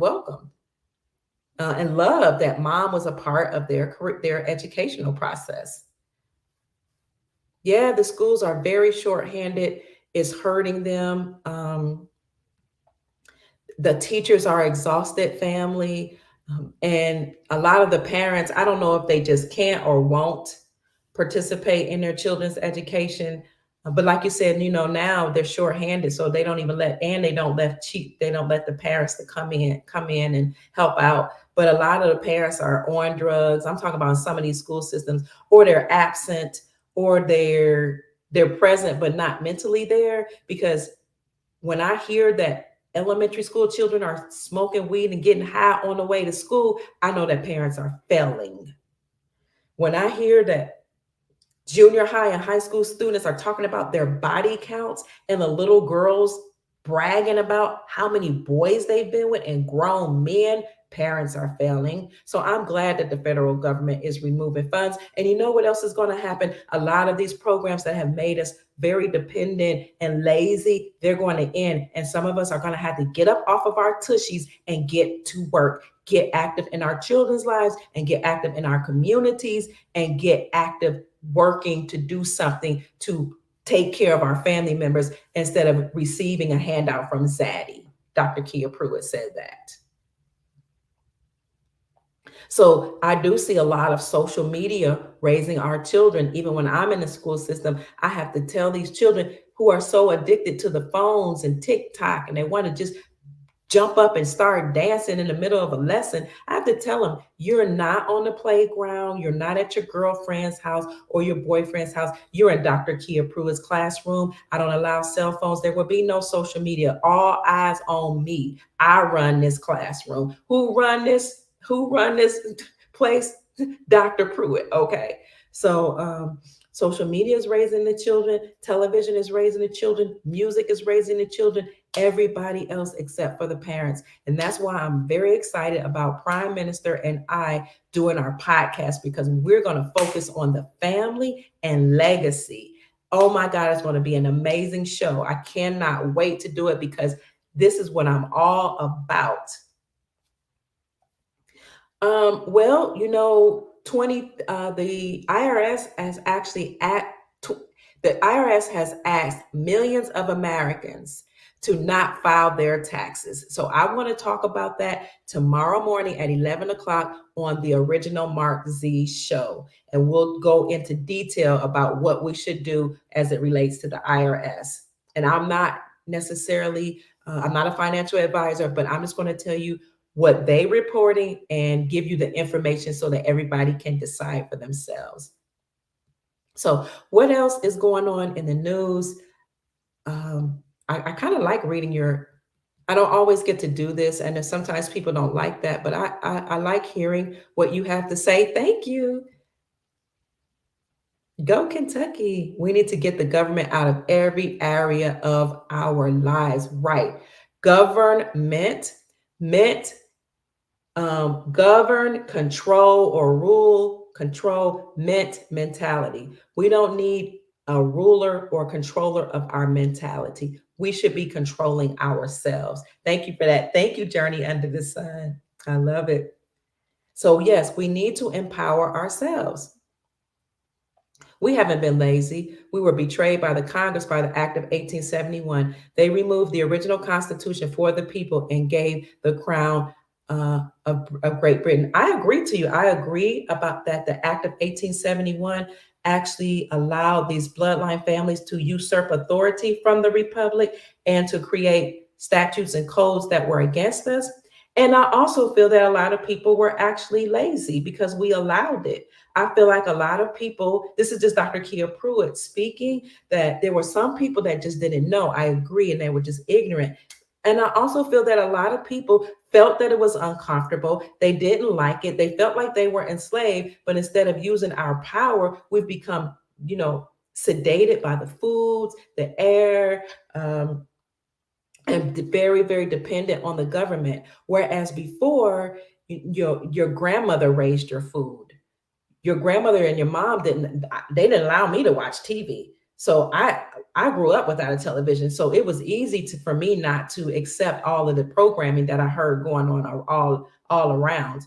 and love that mom was a part of their educational process. Yeah, the schools are very shorthanded. It's hurting them. The teachers are exhausted, family. And a lot of the parents, I don't know if they just can't or won't participate in their children's education. But like you said, now they're shorthanded, so they don't even they don't let the parents to come in and help out. But a lot of the parents are on drugs. I'm talking about in some of these school systems, or they're absent, or they're present but not mentally there. Because when I hear that elementary school children are smoking weed and getting high on the way to school, I know that parents are failing. When I hear that junior high and high school students are talking about their body counts and the little girls bragging about how many boys they've been with and grown men, parents are failing. So I'm glad that the federal government is removing funds. And you know what else is going to happen? A lot of these programs that have made us very dependent and lazy, they're going to end. And some of us are going to have to get up off of our tushies and get to work, get active in our children's lives, and get active in our communities, and get active working to do something to take care of our family members instead of receiving a handout from Zaddy. Dr. Kia Pruitt said that. So I do see a lot of social media raising our children. Even when I'm in the school system, I have to tell these children who are so addicted to the phones and TikTok, and they want to just jump up and start dancing in the middle of a lesson. I have to tell them, you're not on the playground. You're not at your girlfriend's house or your boyfriend's house. You're in Dr. Kia Pruitt's classroom. I don't allow cell phones. There will be no social media. All eyes on me. I run this classroom. Who run this place? Dr. Pruitt. Okay. So social media is raising the children. Television is raising the children. Music is raising the children. Everybody else except for the parents. And that's why I'm very excited about Pryme Minster and I doing our podcast, because we're going to focus on the family and legacy. Oh my God, it's going to be an amazing show. I cannot wait to do it because this is what I'm all about. Well, the IRS has actually the IRS has asked millions of Americans to not file their taxes. So I want to talk about that tomorrow morning at 11 o'clock on the original Mark Z show. And we'll go into detail about what we should do as it relates to the IRS. And I'm not necessarily, I'm not a financial advisor, but I'm just going to tell you what they reporting and give you the information so that everybody can decide for themselves. So what else is going on in the news? I kind of like reading I don't always get to do this, and sometimes people don't like that, but I like hearing what you have to say. Thank you. Go Kentucky. We need to get the government out of every area of our lives. Right. Government meant govern, control, or rule, control, mentality. We don't need a ruler or controller of our mentality. We should be controlling ourselves. Thank you for that. Thank you, Journey Under the Sun. I love it. So, yes, we need to empower ourselves. We haven't been lazy. We were betrayed by the Congress by the Act of 1871. They removed the original Constitution for the people and gave the crown of Great Britain. I agree to you. I agree about that. The Act of 1871 actually allowed these bloodline families to usurp authority from the Republic and to create statutes and codes that were against us. And I also feel that a lot of people were actually lazy because we allowed it. I feel like a lot of people, this is just Dr. Kia Pruitt speaking, that there were some people that just didn't know. I agree, and they were just ignorant. And I also feel that a lot of people felt that it was uncomfortable. They didn't like it. They felt like they were enslaved, but instead of using our power, we've become, sedated by the foods, the air, and very, very dependent on the government. Whereas before, your grandmother raised your food. Your grandmother and your mom they didn't allow me to watch TV. So I grew up without a television. So it was easy for me not to accept all of the programming that I heard going on all around.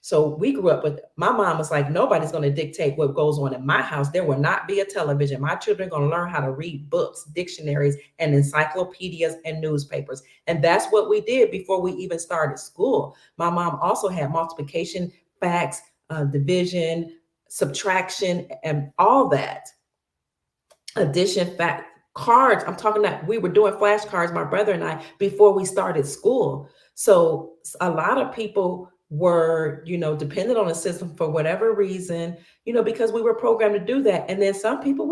So we grew up with, my mom was like, nobody's going to dictate what goes on in my house. There will not be a television. My children are going to learn how to read books, dictionaries, and encyclopedias and newspapers. And that's what we did before we even started school. My mom also had multiplication, facts, division, subtraction, and all that. Addition, fact, cards. I'm talking that we were doing flashcards, my brother and I, before we started school. So a lot of people were, dependent on the system for whatever reason, because we were programmed to do that. And then some people,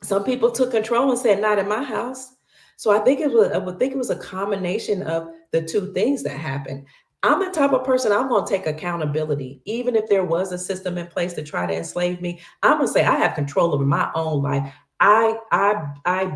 some people took control and said, not in my house. So I would think it was a combination of the two things that happened. I'm the type of person, I'm going to take accountability. Even if there was a system in place to try to enslave me, I'm going to say I have control over my own life. I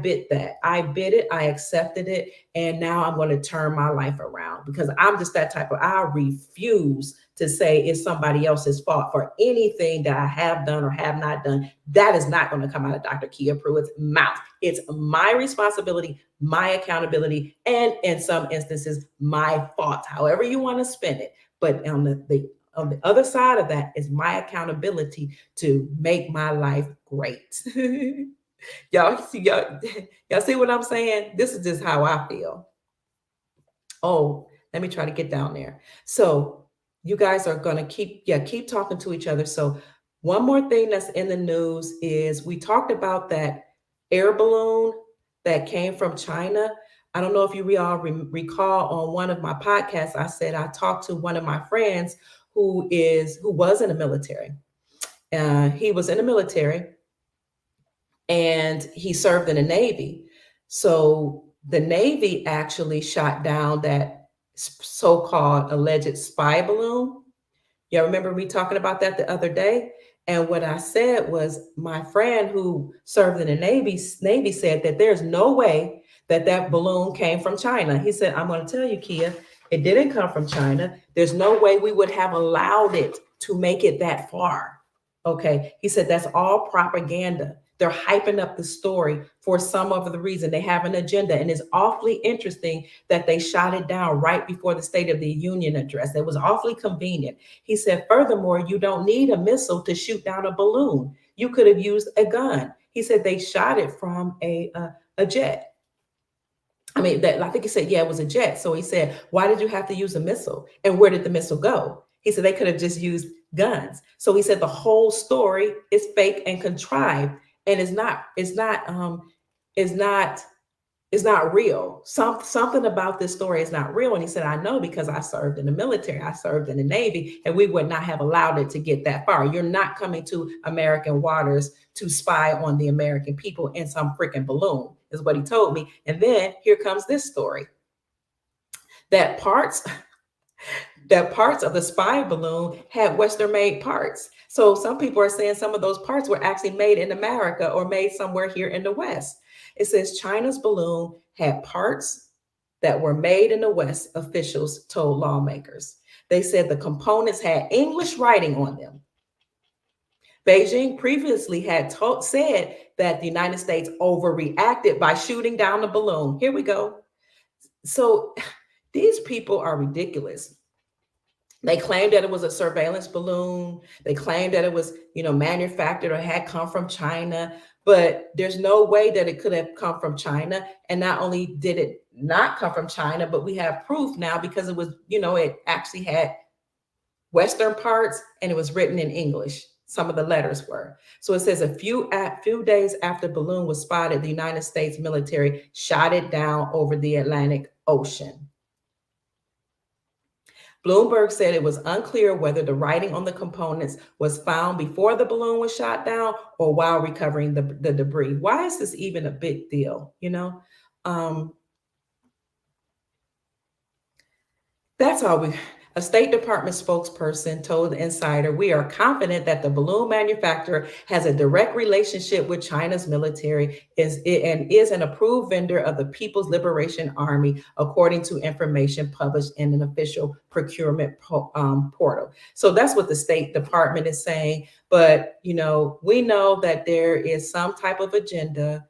bit that. I bit it. I accepted it. And now I'm going to turn my life around because I'm just that type of, I refuse to say it's somebody else's fault for anything that I have done or have not done. That is not going to come out of Dr. Kia Pruitt's mouth. It's my responsibility, my accountability, and in some instances, my fault, however you want to spin it. But on the other side of that is my accountability to make my life great. y'all see what I'm saying? This is just how I feel. Oh, let me try to get down there. So you guys are going to keep talking to each other. So one more thing that's in the news is we talked about that air balloon that came from China. I don't know if you all recall on one of my podcasts, I said I talked to one of my friends who was in the military. He was in the military and he served in the Navy. So the Navy actually shot down that so-called alleged spy balloon. Y'all remember me talking about that the other day? And what I said was my friend who served in the Navy said that there's no way that balloon came from China. He said, I'm going to tell you, Kia, it didn't come from China. There's no way we would have allowed it to make it that far. Okay. He said, that's all propaganda. They're hyping up the story for some other reason. They have an agenda. And it's awfully interesting that they shot it down right before the State of the Union address. It was awfully convenient. He said, furthermore, you don't need a missile to shoot down a balloon. You could have used a gun. He said they shot it from a jet. I think he said, yeah, it was a jet. So he said, why did you have to use a missile? And where did the missile go? He said they could have just used guns. So he said the whole story is fake and contrived. And it's not real. Something about this story is not real. And he said, I know because I served in the military, I served in the Navy, and we would not have allowed it to get that far. You're not coming to American waters to spy on the American people in some freaking balloon, is what he told me. And then here comes this story. That parts that parts of the spy balloon had Western made parts. So some people are saying some of those parts were actually made in America or made somewhere here in the West. It says China's balloon had parts that were made in the West, officials told lawmakers. They said the components had English writing on them. Beijing previously had said that the United States overreacted by shooting down the balloon. Here we go. So these people are ridiculous. They claimed that it was a surveillance balloon. They claimed that it was, manufactured or had come from China, but there's no way that it could have come from China. And not only did it not come from China, but we have proof now because it was, it actually had Western parts and it was written in English. Some of the letters were. So it says a few days after the balloon was spotted, the United States military shot it down over the Atlantic Ocean. Bloomberg said it was unclear whether the writing on the components was found before the balloon was shot down or while recovering the debris. Why is this even a big deal? That's all a State Department spokesperson told the Insider, we are confident that the balloon manufacturer has a direct relationship with China's military and is an approved vendor of the People's Liberation Army, according to information published in an official procurement portal. So that's what the State Department is saying. But, we know that there is some type of agenda,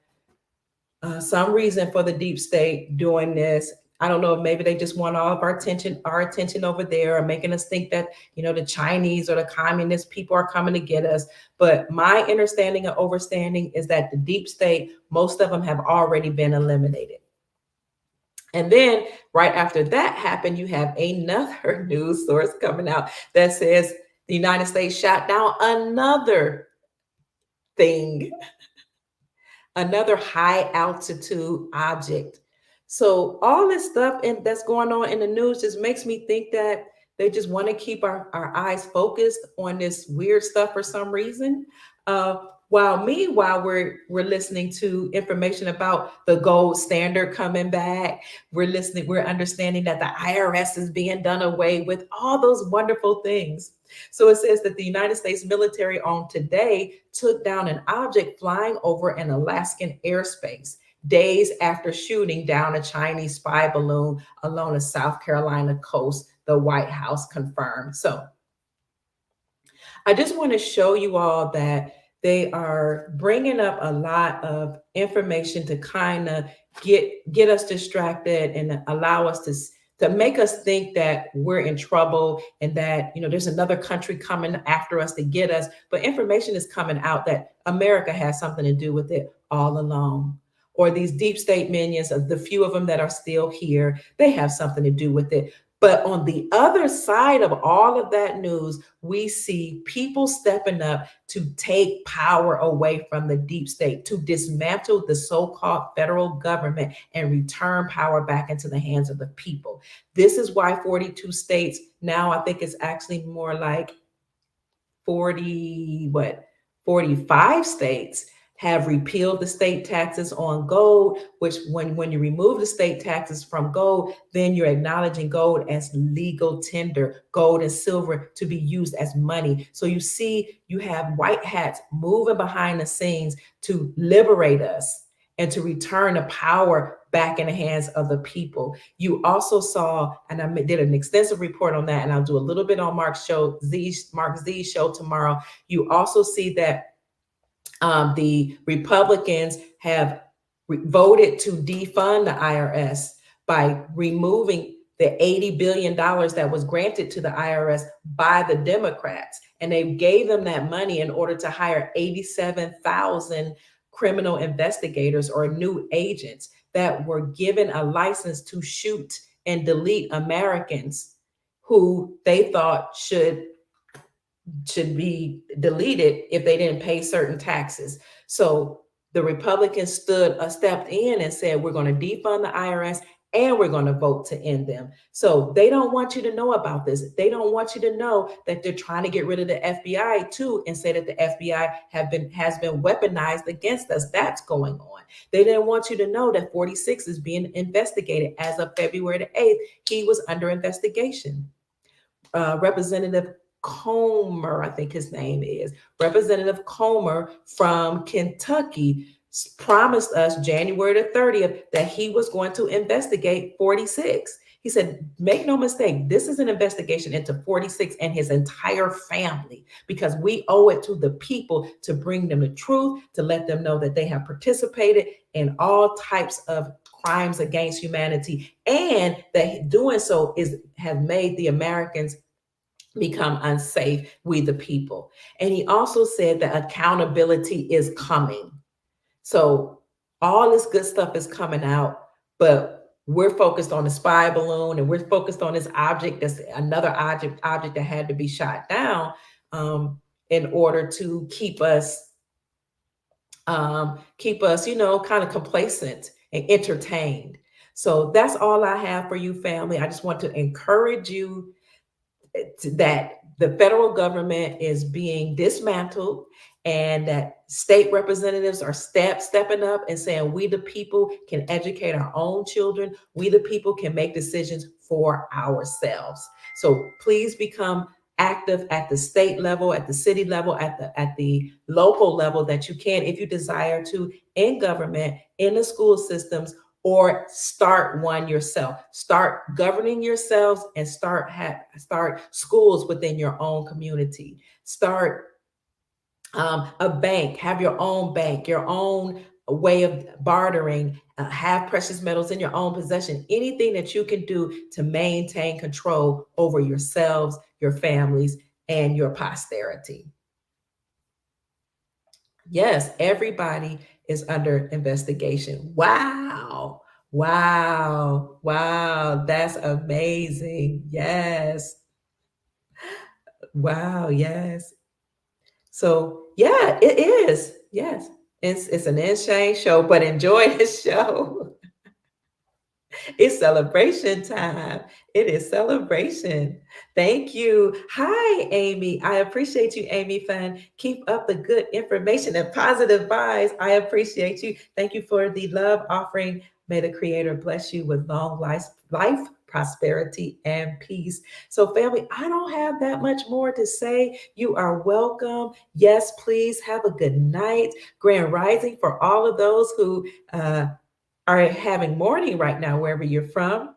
some reason for the deep state doing this. I don't know if maybe they just want all of our attention over there, or making us think that, the Chinese or the communist people are coming to get us. But my understanding and overstanding is that the deep state, most of them have already been eliminated. And then right after that happened, you have another news source coming out that says the United States shot down another thing, another high altitude object. So all this stuff that's going on in the news just makes me think that they just want to keep our eyes focused on this weird stuff for some reason. While meanwhile, we're listening to information about the gold standard coming back. We're understanding that the IRS is being done away with, all those wonderful things. So it says that the United States military on today took down an object flying over an Alaskan airspace days after shooting down a Chinese spy balloon along the South Carolina coast, the White House confirmed. So I just want to show you all that they are bringing up a lot of information to kind of get us distracted and allow us to make us think that we're in trouble and that, there's another country coming after us to get us. But information is coming out that America has something to do with it all along. Or these deep state minions, the few of them that are still here, they have something to do with it. But on the other side of all of that news, we see people stepping up to take power away from the deep state, to dismantle the so-called federal government and return power back into the hands of the people. This is why 42 states, now I think it's actually more like 45 states have repealed the state taxes on gold, which when you remove the state taxes from gold, then you're acknowledging gold as legal tender, gold and silver to be used as money. So you see, you have white hats moving behind the scenes to liberate us and to return the power back in the hands of the people. You also saw, and I did an extensive report on that, and I'll do a little bit on Mark Z's show tomorrow. You also see that the Republicans have voted to defund the IRS by removing the $80 billion that was granted to the IRS by the Democrats. And they gave them that money in order to hire 87,000 criminal investigators or new agents that were given a license to shoot and delete Americans who they thought should be deleted if they didn't pay certain taxes. So the Republicans stepped in and said, we're going to defund the IRS and we're going to vote to end them. So they don't want you to know about this. They don't want you to know that they're trying to get rid of the FBI too, and say that the FBI has been weaponized against us. That's going on. They didn't want you to know that 46 is being investigated. As of February the 8th, he was under investigation. Representative Comer, I think his name is, Representative Comer from Kentucky promised us January the 30th that he was going to investigate 46. He said, make no mistake, this is an investigation into 46 and his entire family, because we owe it to the people to bring them the truth, to let them know that they have participated in all types of crimes against humanity, and that doing so has made the Americans become unsafe, we the people. And he also said that accountability is coming. So all this good stuff is coming out, but we're focused on the spy balloon, and we're focused on this object that's another object that had to be shot down, in order to keep us, kind of complacent and entertained. So that's all I have for you, family. I just want to encourage you that the federal government is being dismantled, and that state representatives are stepping up and saying, we the people can educate our own children. We the people can make decisions for ourselves. So please become active at the state level, at the city level, at the local level that you can, if you desire to, in government, in the school systems, or start one yourself. Start governing yourselves, and start schools within your own community. Start a bank, have your own bank, your own way of bartering, have precious metals in your own possession. Anything that you can do to maintain control over yourselves, your families, and your posterity. Yes, everybody is under investigation. Wow. Wow. Wow. That's amazing. Yes. Wow. Yes. So yeah, it is. Yes. It's an insane show, but enjoy the show. It's celebration time. It is celebration. Thank you. Hi, Amy. I appreciate you, Amy Fan. Keep up the good information and positive vibes. I appreciate you. Thank you for the love offering. May the Creator bless you with long life, prosperity, and peace. So, family, I don't have that much more to say. You are welcome. Yes, please have a good night. Grand Rising for all of those who are having morning right now, wherever you're from,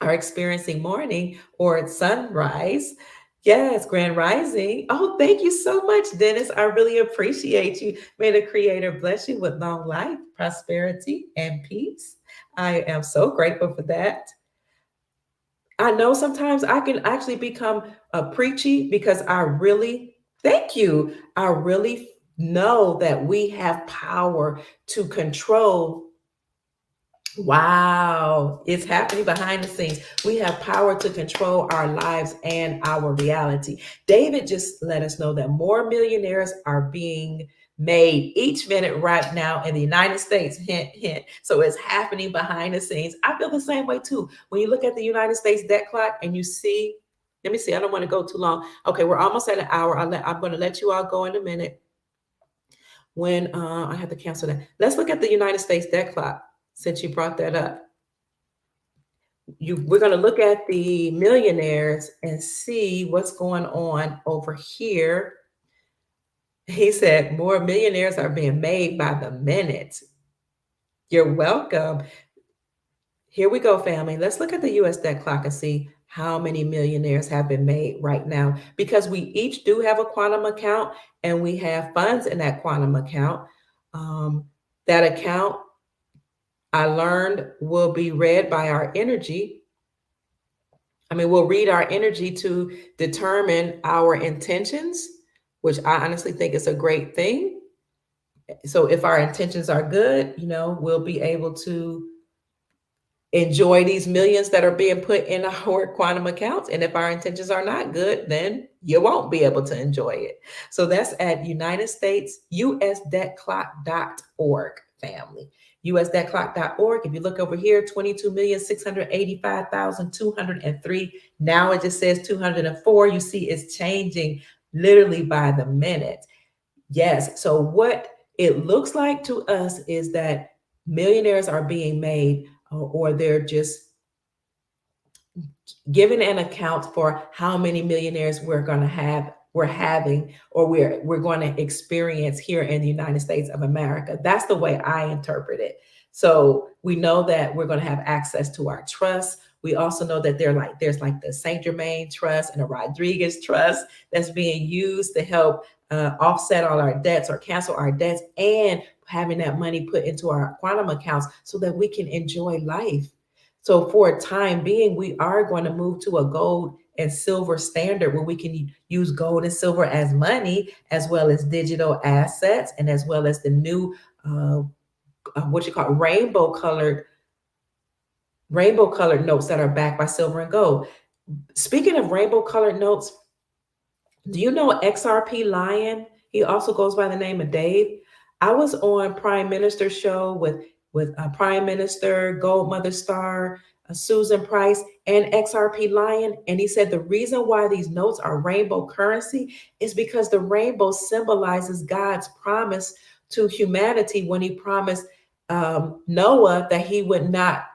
are experiencing morning or sunrise. Yes, Grand Rising. Oh, thank you so much, Dennis. I really appreciate you. May the Creator bless you with long life, prosperity, and peace. I am so grateful for that. I know sometimes I can actually become preachy, because thank you. I really know that we have power to control. Wow, it's happening behind the scenes. We have power to control our lives and our reality. David just let us know that more millionaires are being made each minute right now in the United States. Hint, hint. So it's happening behind the scenes. I feel the same way too. When you look at the United States debt clock and you see, let me see, I don't want to go too long. Okay, we're almost at an hour. I'm going to let you all go in a minute. When I have to cancel that. Let's look at the United States debt clock, since you brought that up. We're going to look at the millionaires and see what's going on over here. He said more millionaires are being made by the minute. You're welcome. Here we go, family. Let's look at the US debt clock and see how many millionaires have been made right now, because we each do have a quantum account, and we have funds in that quantum account. That account, I learned, will be read by our energy. We'll read our energy to determine our intentions, which I honestly think is a great thing. So if our intentions are good, we'll be able to enjoy these millions that are being put in our quantum accounts. And if our intentions are not good, then you won't be able to enjoy it. So that's at United States, usdebtclock.org, family. usdebtclock.org. If you look over here, 22,685,203. Now it just says 204. You see it's changing literally by the minute. Yes. So what it looks like to us is that millionaires are being made, or they're just giving an account for how many millionaires we're having, or we're going to experience here in the United States of America. That's the way I interpret it. So we know that we're going to have access to our trusts. We also know that there's like the Saint Germain Trust and a Rodriguez Trust that's being used to help offset all our debts or cancel our debts, and having that money put into our quantum accounts so that we can enjoy life. So for a time being, we are going to move to a gold and silver standard where we can use gold and silver as money, as well as digital assets, and as well as the new what you call rainbow colored notes that are backed by silver and gold. Speaking of rainbow colored notes, do you know XRP Lion? He also goes by the name of Dave. I was on Pryme Minster show with Pryme Minster, Gold Mother Star, Susan Price, and XRP Lion, and he said the reason why these notes are rainbow currency is because the rainbow symbolizes God's promise to humanity when He promised Noah that He would not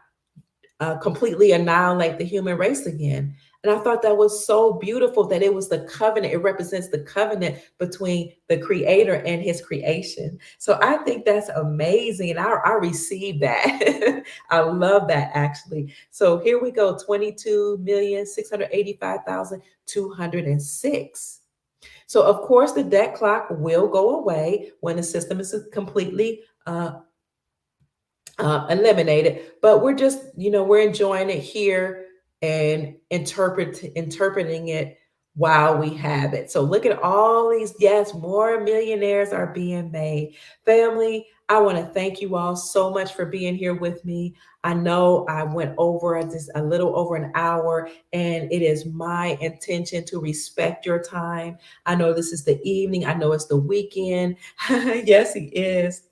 completely annihilate the human race again. And I thought that was so beautiful that it was the covenant. It represents the covenant between the creator and his creation. So I think that's amazing. And I received that. I love that actually. So here we go, 22,685,206. So of course the debt clock will go away when the system is completely eliminated, but we're just, we're enjoying it here and interpreting it while we have it. So look at all these. Yes, more millionaires are being made. Family, I want to thank you all so much for being here with me. I know I went over just a little over an hour, and it is my intention to respect your time. I know this is the evening. I know it's the weekend. Yes, he is.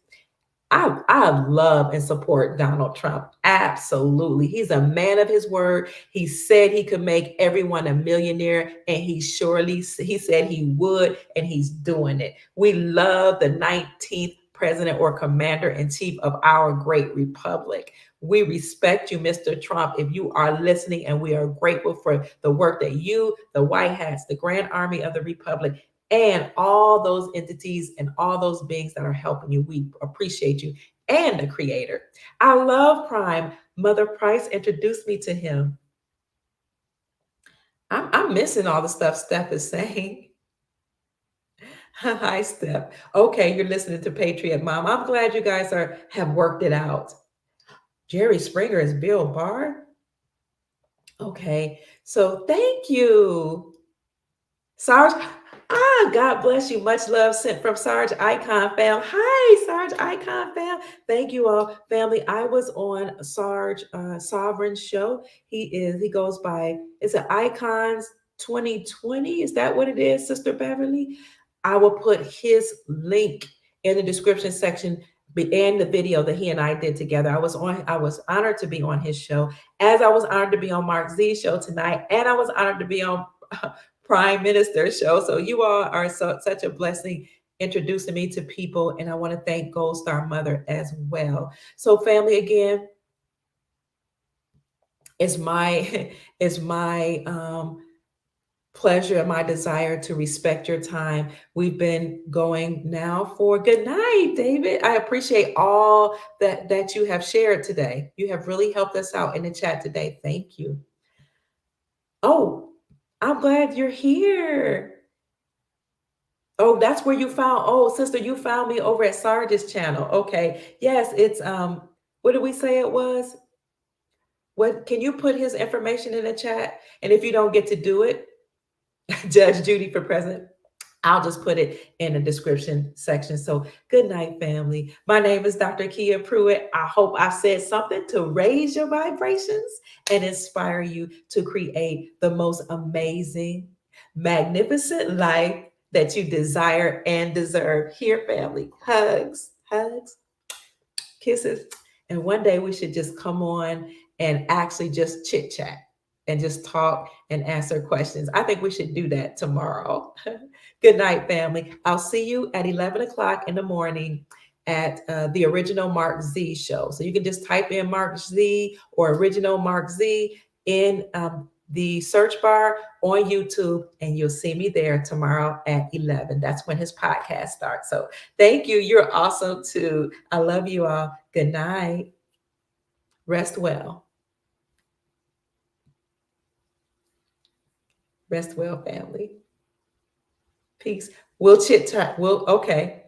I love and support Donald Trump. Absolutely. He's a man of his word. He said he could make everyone a millionaire, and he said he would, and he's doing it. We love the 19th president or commander in chief of our great republic. We respect you, Mr. Trump, if you are listening, and we are grateful for the work that you, the White Hats, the Grand Army of the Republic, and all those entities and all those beings that are helping you. We appreciate you, and the creator. I love Pryme. Mother Price introduced me to him. I'm missing all the stuff Steph is saying. Hi, Steph. Okay, you're listening to Patriot Mom. I'm glad you guys have worked it out. Jerry Springer is Bill Barr. Okay, so thank you, Sarge. God bless you. Much love sent from Sarge Icon fam. Hi, Sarge Icon fam. Thank you all, family. I was on Sarge Sovereign's show. He goes by, is it Icons 2020? Is that what it is, Sister Beverly? I will put his link in the description section and the video that he and I did together. I was honored to be on his show, as I was honored to be on Mark Z's show tonight, and I was honored to be on Pryme Minster show. So you all are such a blessing introducing me to people, and I want to thank Gold Star Mother as well. So family, again, it's my pleasure and my desire to respect your time. We've been going now for good night, David. I appreciate all that you have shared today. You have really helped us out in the chat today. Thank you. Oh, I'm glad you're here. Oh, that's where you found. Oh, sister, you found me over at Sarge's channel. Okay. Yes, it's what did we say it was? What, can you put his information in the chat? And if you don't get to do it, Judge Judy for president, I'll just put it in the description section. So good night, family. My name is Dr. Kia Pruitt. I hope I said something to raise your vibrations and inspire you to create the most amazing, magnificent life that you desire and deserve. Here, family, hugs, kisses. And one day we should just come on and actually just chit chat and just talk and answer questions. I think we should do that tomorrow. Good night, family. I'll see you at 11 o'clock in the morning at the original Mark Z show. So you can just type in Mark Z or original Mark Z in the search bar on YouTube, and you'll see me there tomorrow at 11. That's when his podcast starts. So thank you. You're awesome too. I love you all. Good night. Rest well. Rest well, family. Peace. We'll chit chat. Okay.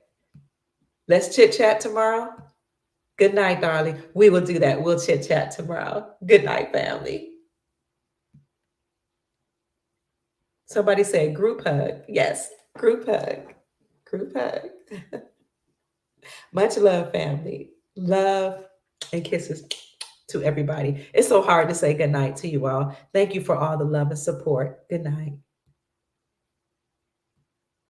Let's chit chat tomorrow. Good night, darling. We will do that. We'll chit chat tomorrow. Good night, family. Somebody said group hug. Yes, group hug. Group hug. Much love, family. Love and kisses to everybody. It's so hard to say good night to you all. Thank you for all the love and support. Good night.